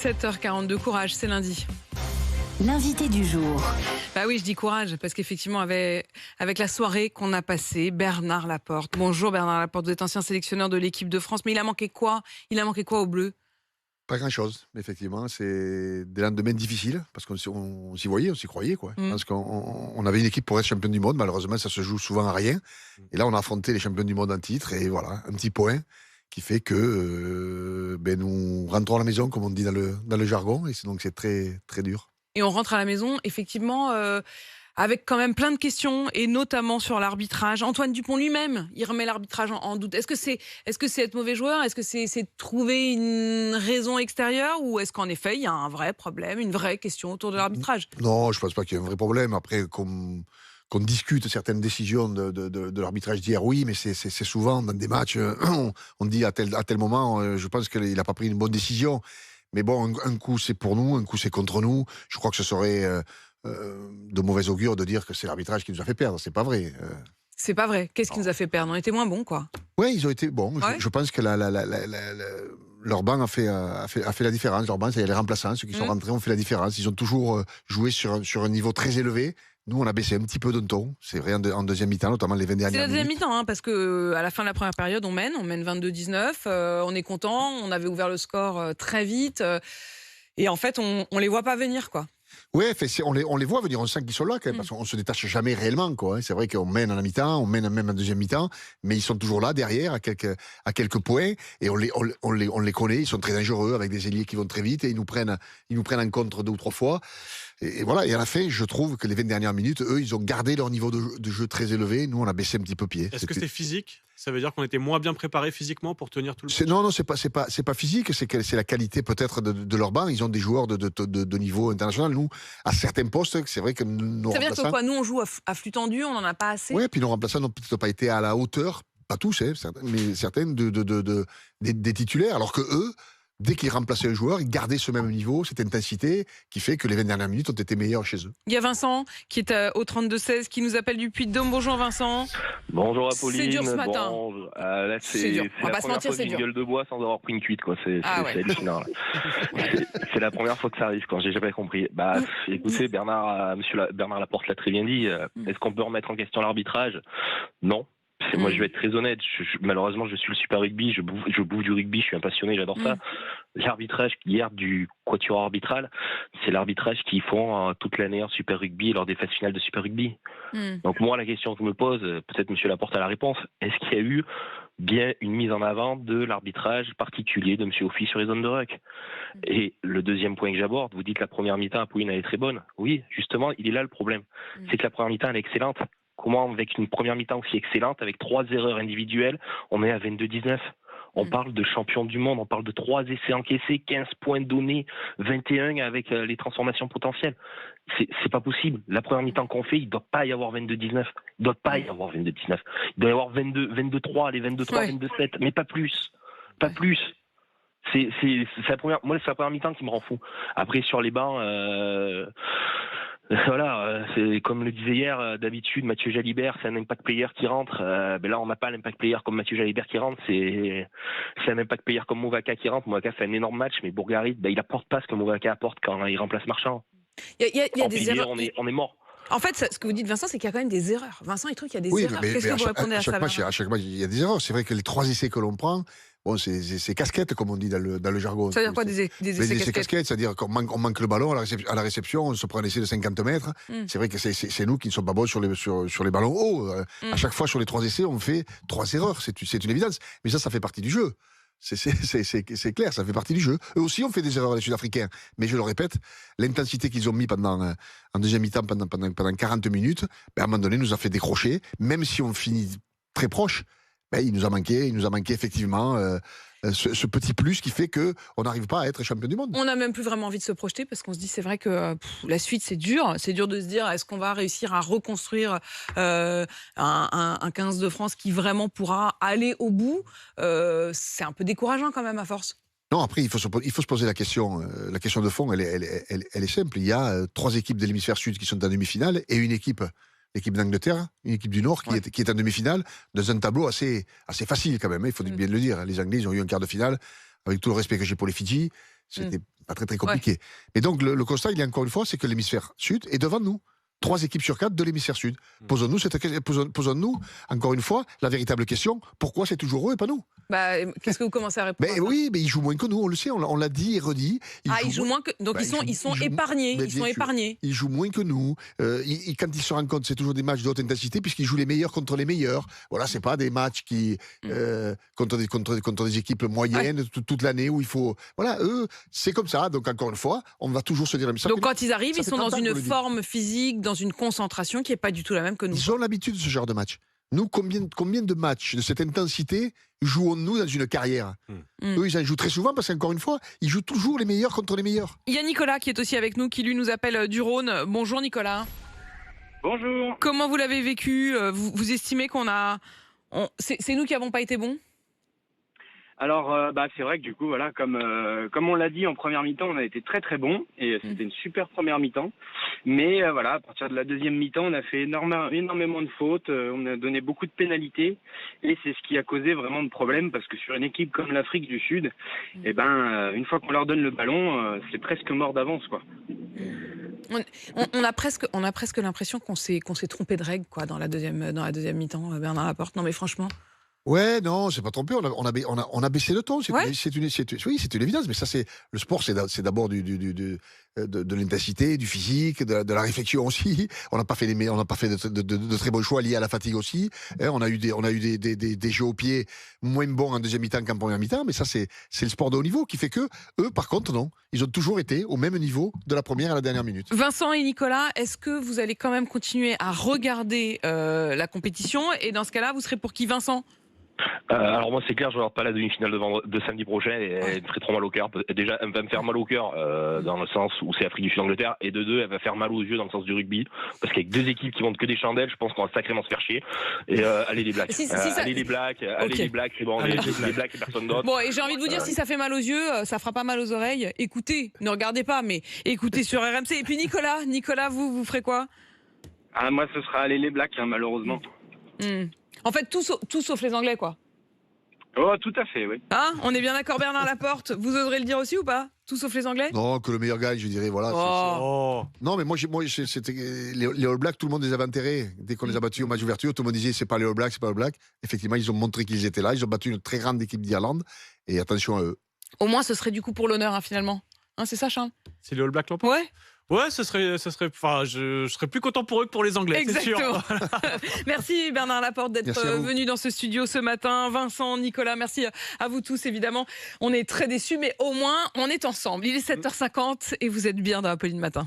7h42, courage, c'est lundi. L'invité du jour. Bah oui, je dis courage, parce qu'effectivement, avec la soirée qu'on a passée, Bernard Laporte. Bonjour Bernard Laporte, vous êtes ancien sélectionneur de l'équipe de France, mais il a manqué quoi aux Bleus? Pas grand-chose, effectivement. C'est des lendemains difficiles, parce qu'on s'y voyait, on s'y croyait, quoi. Parce qu'on avait une équipe pour être champion du monde. Malheureusement, ça se joue souvent à rien. Et là, on a affronté les champions du monde en titre, et voilà, un petit point qui fait que nous rentrons à la maison, comme on dit dans le jargon, et donc c'est très, très dur. Et on rentre à la maison, effectivement, avec quand même plein de questions, et notamment sur l'arbitrage. Antoine Dupont lui-même, il remet l'arbitrage en doute. Est-ce que c'est être mauvais joueur? Est-ce que c'est trouver une raison extérieure? Ou est-ce qu'en effet, il y a un vrai problème, une vraie question autour de l'arbitrage? Non, je pense pas qu'il y ait un vrai problème. Après, qu'on discute certaines décisions de l'arbitrage d'hier, oui, mais c'est souvent dans des matchs, on dit à tel moment, je pense qu'il n'a pas pris une bonne décision. Mais bon, un coup c'est pour nous, un coup c'est contre nous. Je crois que ce serait de mauvais augure de dire que c'est l'arbitrage qui nous a fait perdre. C'est pas vrai. C'est pas vrai. Qu'est-ce qui nous a fait perdre? On était moins bons, quoi. Oui, ils ont été bons. Ouais. Je pense que leur banc a fait la différence. Leur banc, c'est les remplaçants, ceux qui sont rentrés ont fait la différence. Ils ont toujours joué sur un niveau très élevé. Nous, on a baissé un petit peu d'un ton. C'est vrai, en deuxième mi-temps, notamment les 20 dernières minutes. C'est la deuxième mi-temps, parce que à la fin de la première période, on mène 22-19. On est content. On avait ouvert le score très vite. Et en fait, on les voit pas venir, quoi. Oui, on les voit venir, on sent qu'ils sont là quand même, parce qu'on se détache jamais réellement, quoi. C'est vrai qu'on mène en la mi-temps, on mène même en deuxième mi-temps, mais ils sont toujours là derrière à quelques points, et on les connaît, ils sont très dangereux avec des ailiers qui vont très vite, et ils nous prennent en contre 2 ou 3 fois. Et voilà, et à la fin, je trouve que les 20 dernières minutes, eux, ils ont gardé leur niveau de jeu très élevé. Nous, on a baissé un petit peu pied. Est-ce que c'est physique? Ça veut dire qu'on était moins bien préparé physiquement pour tenir tout le match? Non, c'est pas physique, c'est la qualité peut-être de leur banc. Ils ont des joueurs de niveau international. Nous, à certains postes, c'est vrai que nos Ça veut dire remplaçants... que quoi? Nous, on joue à flux tendu, on n'en a pas assez? Oui, puis nos remplaçants n'ont peut-être pas été à la hauteur, pas tous, mais certains des titulaires, alors que eux, dès qu'ils remplaçaient un joueur, ils gardaient ce même niveau, cette intensité, qui fait que les 20 dernières minutes ont été meilleures chez eux. Il y a Vincent qui est au 32-16, qui nous appelle du Puy-de-Dôme. Bonjour Vincent. Bonjour Apolline. C'est dur ce matin. Bon, là, C'est dur. On va la pas se première mentir, fois c'est que j'ai dur. une gueule de bois sans avoir pris une cuite, quoi. C'est hallucinant. C'est la première fois que ça arrive, quand j'ai jamais compris. Écoutez, Monsieur Bernard Laporte l'a très bien dit. Est-ce qu'on peut remettre en question l'arbitrage? Non. Moi, je vais être très honnête. Malheureusement, je suis le Super Rugby. Je bouffe du rugby. Je suis un passionné. J'adore ça. L'arbitrage hier du quatuor arbitral, c'est l'arbitrage qu'ils font toute l'année en Super Rugby lors des phases finales de Super Rugby. Donc moi, la question que je me pose, peut-être Monsieur Laporte a la réponse, est-ce qu'il y a eu bien une mise en avant de l'arbitrage particulier de Monsieur Ophi sur les zones de ruck? Et le deuxième point que j'aborde, vous dites que la première mi-temps à Pauline elle est très bonne. Oui, justement, il est là le problème. C'est que la première mi-temps elle est excellente. Comment, avec une première mi-temps aussi excellente, avec 3 erreurs individuelles, on est à 22-19? On parle de champion du monde, on parle de 3 essais encaissés, 15 points donnés, 21 avec les transformations potentielles. C'est pas possible. La première mi-temps qu'on fait, il ne doit pas y avoir 22-19. Il doit pas y avoir 22-19. Il doit y avoir 22-3, les 22-3, 22-7, mais pas plus. Pas plus. C'est la première mi-temps qui me rend fou. Après, sur les bancs... Voilà, c'est comme le disait hier, d'habitude Mathieu Jalibert, c'est un impact player qui rentre. Là, on n'a pas l'impact player comme Mathieu Jalibert qui rentre, c'est un impact player comme Movaca qui rentre. Movaca fait un énorme match, mais Bourgarit, il apporte pas ce que Movaca apporte quand il remplace Marchand. Il y a des erreurs. On est mort. En fait, ce que vous dites, Vincent, c'est qu'il y a quand même des erreurs. Vincent, il trouve qu'il y a des erreurs. Qu'est-ce que vous répondez à ça? À chaque match, il y a des erreurs. C'est vrai que les 3 essais que l'on prend, bon, c'est casquette, comme on dit dans le jargon. Ça veut dire quoi, des essais casquettes? C'est-à-dire qu'on manque le ballon à la réception, on se prend un essai de 50 mètres. C'est vrai que c'est nous qui ne sommes pas bons sur les ballons hauts. À chaque fois, sur les 3 essais, on fait 3 erreurs. C'est une évidence. Mais ça fait partie du jeu. C'est clair, ça fait partie du jeu. Eux aussi ont fait des erreurs, les Sud-Africains. Mais je le répète, l'intensité qu'ils ont mis en deuxième mi-temps pendant 40 minutes, à un moment donné, nous a fait décrocher. Même si on finit très proche, il nous a manqué effectivement ce petit plus qui fait qu'on n'arrive pas à être champion du monde. On n'a même plus vraiment envie de se projeter, parce qu'on se dit, c'est vrai que la suite, c'est dur. C'est dur de se dire, est-ce qu'on va réussir à reconstruire un 15 de France qui vraiment pourra aller au bout? C'est un peu décourageant quand même à force. Non, après, il faut se poser la question. La question de fond, elle est simple. Il y a 3 équipes de l'hémisphère sud qui sont en demi-finale et l'équipe d'Angleterre, une équipe du Nord qui est en demi-finale, dans un tableau assez facile quand même, il faut bien le dire. Les Anglais, ils ont eu un quart de finale, avec tout le respect que j'ai pour les Fidji. C'était pas très compliqué. Mais donc le constat, il est encore une fois, c'est que l'hémisphère sud est devant nous. 3 équipes sur 4 de l'hémisphère sud. Posons-nous, encore une fois, la véritable question, pourquoi c'est toujours eux et pas nous? Qu'est-ce que vous commencez à répondre? Oui, mais ils jouent moins que nous, on le sait, on l'a dit et redit. Ils jouent moins que... Donc ils sont épargnés. Ils sont épargnés. Ils jouent moins que nous. Quand ils se rencontrent, c'est toujours des matchs de haute intensité puisqu'ils jouent les meilleurs contre les meilleurs. Voilà, c'est pas des matchs contre des équipes moyennes toute l'année où il faut... Voilà, eux, c'est comme ça. Donc encore une fois, on va toujours se dire la même chose. Donc quand ils arrivent, ils sont dans une forme physique, dans une concentration qui n'est pas du tout la même que nous. Ils ont l'habitude de ce genre de match. Nous, combien de matchs de cette intensité jouons-nous dans une carrière? Eux, ils en jouent très souvent parce qu'encore une fois, ils jouent toujours les meilleurs contre les meilleurs. Il y a Nicolas qui est aussi avec nous, qui lui nous appelle du Rhône. Bonjour Nicolas. Bonjour. Comment vous l'avez vécu? Vous estimez c'est nous qui n'avons pas été bons? Alors, c'est vrai que du coup, voilà, comme on l'a dit en première mi-temps, on a été très très bon et c'était une super première mi-temps. Mais voilà, à partir de la deuxième mi-temps, on a fait énormément de fautes, on a donné beaucoup de pénalités et c'est ce qui a causé vraiment de problèmes parce que sur une équipe comme l'Afrique du Sud, une fois qu'on leur donne le ballon, c'est presque mort d'avance, quoi. On a presque l'impression qu'on s'est trompé de règle, quoi, dans la deuxième mi-temps, Bernard Laporte. Non mais franchement. Ouais, non, c'est pas trompé. On a baissé le ton. C'est une évidence. Mais ça, le sport, c'est d'abord de l'intensité, du physique, de la réflexion aussi. On n'a pas fait de très bons choix liés à la fatigue aussi. On a eu des jeux au pied moins bons en deuxième mi-temps qu'en première mi-temps. Mais ça, c'est le sport de haut niveau qui fait que eux, par contre, non. Ils ont toujours été au même niveau de la première à la dernière minute. Vincent et Nicolas, est-ce que vous allez quand même continuer à regarder la compétition? Et dans ce cas-là, vous serez pour qui, Vincent? Alors moi c'est clair, je ne regarde pas la demi-finale de samedi prochain et elle me ferait trop mal au cœur. Déjà elle va me faire mal au cœur dans le sens où c'est Afrique du Sud-Angleterre et de deux elle va faire mal aux yeux dans le sens du rugby parce qu'avec 2 équipes qui montent que des chandelles, je pense qu'on va sacrément se faire chier. Et allez les Blacks, allez les Blacks, c'est bon, les Blacks et personne d'autre. Bon, et j'ai envie de vous dire, si ça fait mal aux yeux, ça fera pas mal aux oreilles. Écoutez, ne regardez pas, mais écoutez sur RMC. Et puis Nicolas, vous ferez quoi? Moi ce sera aller les Blacks, malheureusement. En fait, tout sauf les Anglais, quoi. Oh, tout à fait, oui. On est bien d'accord, Bernard Laporte. Vous oserez le dire aussi ou pas? Tout sauf les Anglais? Non, que le meilleur gagne, je dirais. Voilà. Non, mais moi, c'était les All Blacks, tout le monde les avait enterrés. Dès qu'on les a battus au match d'ouverture, tout le monde disait c'est pas les All Blacks, c'est pas les All Blacks. Effectivement, ils ont montré qu'ils étaient là. Ils ont battu une très grande équipe d'Irlande. Et attention à eux. Au moins, ce serait du coup pour l'honneur, finalement. C'est ça, Charles? C'est les All Blacks l'emportent? Ouais. Ouais, je serais plus content pour eux que pour les Anglais, c'est sûr. Merci Bernard Laporte d'être venu dans ce studio ce matin. Vincent, Nicolas, merci à vous tous, évidemment. On est très déçus, mais au moins, on est ensemble. Il est 7h50 et vous êtes bien dans Apolline Matin.